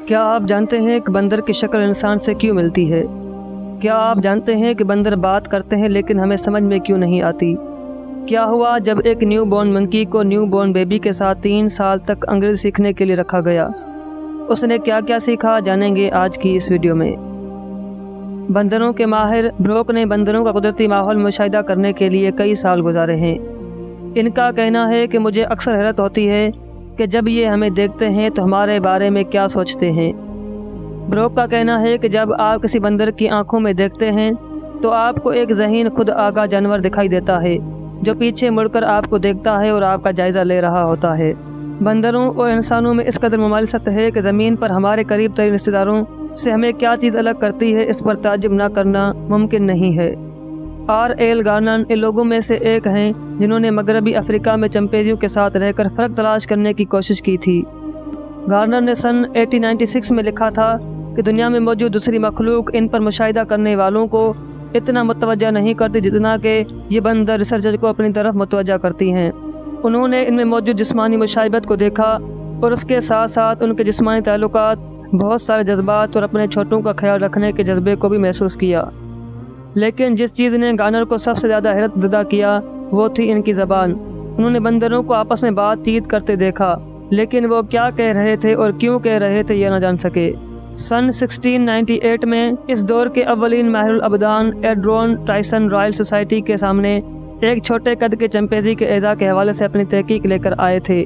کیا آپ جانتے ہیں کہ بندر کی شکل انسان سے کیوں ملتی ہے؟ کیا آپ جانتے ہیں کہ بندر بات کرتے ہیں لیکن ہمیں سمجھ میں کیوں نہیں آتی؟ کیا ہوا جب ایک نیو بورن منکی کو نیو بورن بیبی کے ساتھ 3 سال تک انگریزی سیکھنے کے لیے رکھا گیا؟ اس نے کیا کیا سیکھا، جانیں گے آج کی اس ویڈیو میں۔ بندروں کے ماہر بروک نے بندروں کا قدرتی ماحول مشاہدہ کرنے کے لیے کئی سال گزارے ہیں۔ ان کا کہنا ہے کہ مجھے اکثر حیرت ہوتی ہے کہ جب یہ ہمیں دیکھتے ہیں تو ہمارے بارے میں کیا سوچتے ہیں۔ بروک کا کہنا ہے کہ جب آپ کسی بندر کی آنکھوں میں دیکھتے ہیں تو آپ کو ایک ذہین خود آگاہ جانور دکھائی دیتا ہے جو پیچھے مڑ کر آپ کو دیکھتا ہے اور آپ کا جائزہ لے رہا ہوتا ہے۔ بندروں اور انسانوں میں اس قدر مماثلت ہے کہ زمین پر ہمارے قریب ترین رشتہ داروں سے ہمیں کیا چیز الگ کرتی ہے، اس پر تعجب نہ کرنا ممکن نہیں ہے۔ ایل گارنر ان لوگوں میں سے ایک ہیں جنہوں نے مغربی افریقہ میں چمپینزیوں کے ساتھ رہ کر فرق تلاش کرنے کی کوشش کی تھی۔ گارنر نے سن 1896 میں لکھا تھا کہ دنیا میں موجود دوسری مخلوق ان پر مشاہدہ کرنے والوں کو اتنا متوجہ نہیں کرتی جتنا کہ یہ بندر ریسرچر کو اپنی طرف متوجہ کرتی ہیں۔ انہوں نے ان میں موجود جسمانی مشابہت کو دیکھا اور اس کے ساتھ ساتھ ان کے جسمانی تعلقات، بہت سارے جذبات اور اپنے چھوٹوں کا خیال رکھنے کے جذبے کو بھی محسوس کیا۔ لیکن جس چیز نے گارنر کو سب سے زیادہ حیرت زدہ کیا وہ تھی ان کی زبان۔ انہوں نے بندروں کو آپس میں بات چیت کرتے دیکھا، لیکن وہ کیا کہہ رہے تھے اور کیوں کہہ رہے تھے یہ نہ جان سکے۔ سن 1698 میں اس دور کے اولین ماہر الابدان ایڈرون ٹائسن رائل سوسائٹی کے سامنے ایک چھوٹے قد کے چمپینزی کے اعضاء کے حوالے سے اپنی تحقیق لے کر آئے تھے۔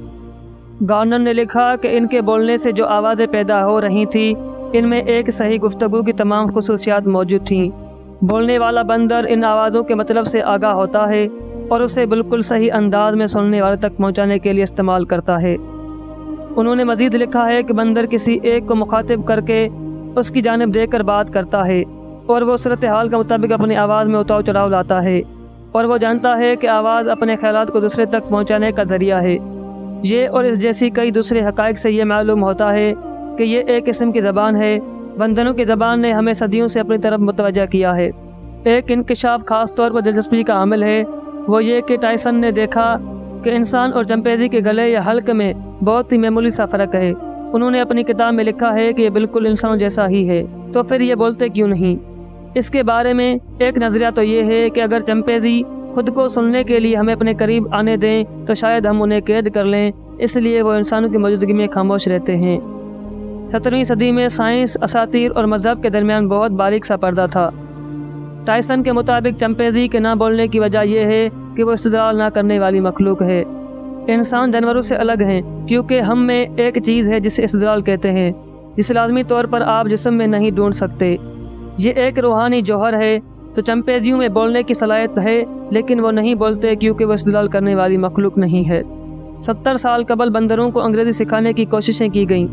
گارنر نے لکھا کہ ان کے بولنے سے جو آوازیں پیدا ہو رہی تھیں ان میں ایک صحیح گفتگو کی تمام خصوصیات موجود تھیں۔ بولنے والا بندر ان آوازوں کے مطلب سے آگاہ ہوتا ہے اور اسے بالکل صحیح انداز میں سننے والے تک پہنچانے کے لیے استعمال کرتا ہے۔ انہوں نے مزید لکھا ہے کہ بندر کسی ایک کو مخاطب کر کے اس کی جانب دیکھ کر بات کرتا ہے اور وہ صورتحال کے مطابق اپنی آواز میں اتار چڑھاؤ لاتا ہے، اور وہ جانتا ہے کہ آواز اپنے خیالات کو دوسرے تک پہنچانے کا ذریعہ ہے۔ یہ اور اس جیسی کئی دوسرے حقائق سے یہ معلوم ہوتا ہے کہ یہ ایک قسم کی زبان ہے۔ بندروں کی زبان نے ہمیں صدیوں سے اپنی طرف متوجہ کیا ہے۔ ایک انکشاف خاص طور پر دلچسپی کا حامل ہے، وہ یہ کہ ٹائسن نے دیکھا کہ انسان اور چمپینزی کے گلے یا حلق میں بہت ہی معمولی سا فرق ہے۔ انہوں نے اپنی کتاب میں لکھا ہے کہ یہ بالکل انسانوں جیسا ہی ہے، تو پھر یہ بولتے کیوں نہیں؟ اس کے بارے میں ایک نظریہ تو یہ ہے کہ اگر چمپینزی خود کو سننے کے لیے ہمیں اپنے قریب آنے دیں تو شاید ہم انہیں قید کر لیں، اس لیے وہ انسانوں کی موجودگی میں خاموش رہتے ہیں۔ 17ویں صدی میں سائنس، اساطیر اور مذہب کے درمیان بہت باریک سا پردہ تھا۔ ٹائسن کے مطابق چمپینزی کے نہ بولنے کی وجہ یہ ہے کہ وہ استدلال نہ کرنے والی مخلوق ہے۔ انسان جانوروں سے الگ ہیں کیونکہ ہم میں ایک چیز ہے جسے استدلال کہتے ہیں، جسے لازمی طور پر آپ جسم میں نہیں ڈھونڈ سکتے۔ یہ ایک روحانی جوہر ہے۔ تو چمپینزیوں میں بولنے کی صلاحیت ہے لیکن وہ نہیں بولتے کیونکہ وہ استدلال کرنے والی مخلوق نہیں ہے۔ 70 سال قبل بندروں کو انگریزی سکھانے کی کوششیں کی گئیں۔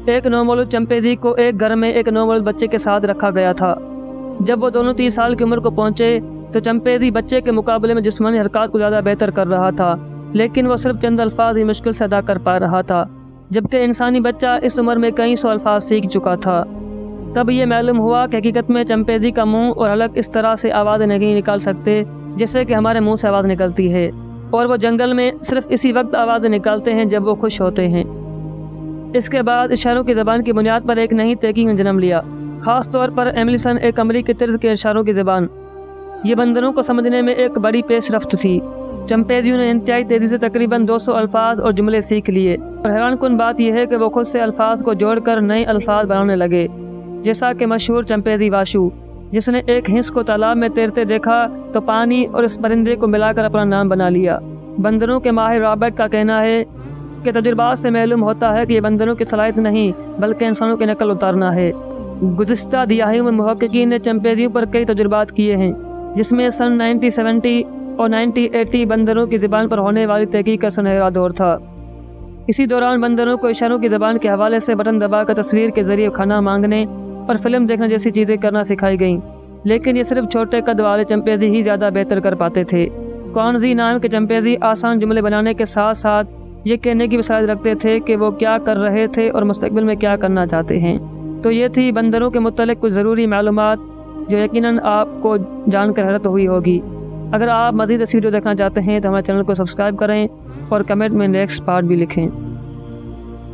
ایک نومولود چمپینزی کو ایک گھر میں ایک نومولود بچے کے ساتھ رکھا گیا تھا۔ جب وہ دونوں 30 سال کی عمر کو پہنچے تو چمپینزی بچے کے مقابلے میں جسمانی حرکات کو زیادہ بہتر کر رہا تھا، لیکن وہ صرف چند الفاظ ہی مشکل سے ادا کر پا رہا تھا، جبکہ انسانی بچہ اس عمر میں کئی سو الفاظ سیکھ چکا تھا۔ تب یہ معلوم ہوا کہ حقیقت میں چمپینزی کا منہ اور حلق اس طرح سے آوازیں نہیں نکال سکتے جیسے کہ ہمارے منہ سے آواز نکلتی ہے، اور وہ جنگل میں صرف اسی وقت آوازیں نکالتے ہیں جب وہ خوش ہوتے ہیں۔ اس کے بعد اشاروں کی زبان کی بنیاد پر ایک نئی تحقیق نے جنم لیا، خاص طور پر ایملسن ایک امریکی طرز کے اشاروں کی زبان۔ یہ بندروں کو سمجھنے میں ایک بڑی پیش رفت تھی۔ چمپینزیوں نے انتہائی تیزی سے تقریباً 200 الفاظ اور جملے سیکھ لیے، اور حیران کن بات یہ ہے کہ وہ خود سے الفاظ کو جوڑ کر نئے الفاظ بنانے لگے، جیسا کہ مشہور چمپینزی واشو، جس نے ایک ہنس کو تالاب میں تیرتے دیکھا تو پانی اور اس پرندے کو ملا کر اپنا نام بنا لیا۔ بندروں کے ماہر رابرٹ کا کہنا ہے کہ تجربات سے معلوم ہوتا ہے کہ یہ بندروں کی صلاحیت نہیں بلکہ انسانوں کی نقل اتارنا ہے۔ گزشتہ دہائیوں میں محققین نے چمپینزیوں پر کئی تجربات کیے ہیں، جس میں سن 1970 اور 1980 بندروں کی زبان پر ہونے والی تحقیق کا سنہرا دور تھا۔ اسی دوران بندروں کو اشاروں کی زبان کے حوالے سے بٹن دبا کر تصویر کے ذریعے کھانا مانگنے اور فلم دیکھنے جیسی چیزیں کرنا سکھائی گئیں، لیکن یہ صرف چھوٹے قد والے چمپینزی ہی زیادہ بہتر کر پاتے تھے۔ کوانزی نام کے چمپینزی آسان جملے بنانے کے ساتھ ساتھ یہ کہنے کی بھی صلاحیت رکھتے تھے کہ وہ کیا کر رہے تھے اور مستقبل میں کیا کرنا چاہتے ہیں۔ تو یہ تھی بندروں کے متعلق کچھ ضروری معلومات جو یقیناً آپ کو جان کر حیرت ہوئی ہوگی۔ اگر آپ مزید اس ویڈیو دیکھنا چاہتے ہیں تو ہمارے چینل کو سبسکرائب کریں اور کمنٹ میں نیکسٹ پارٹ بھی لکھیں۔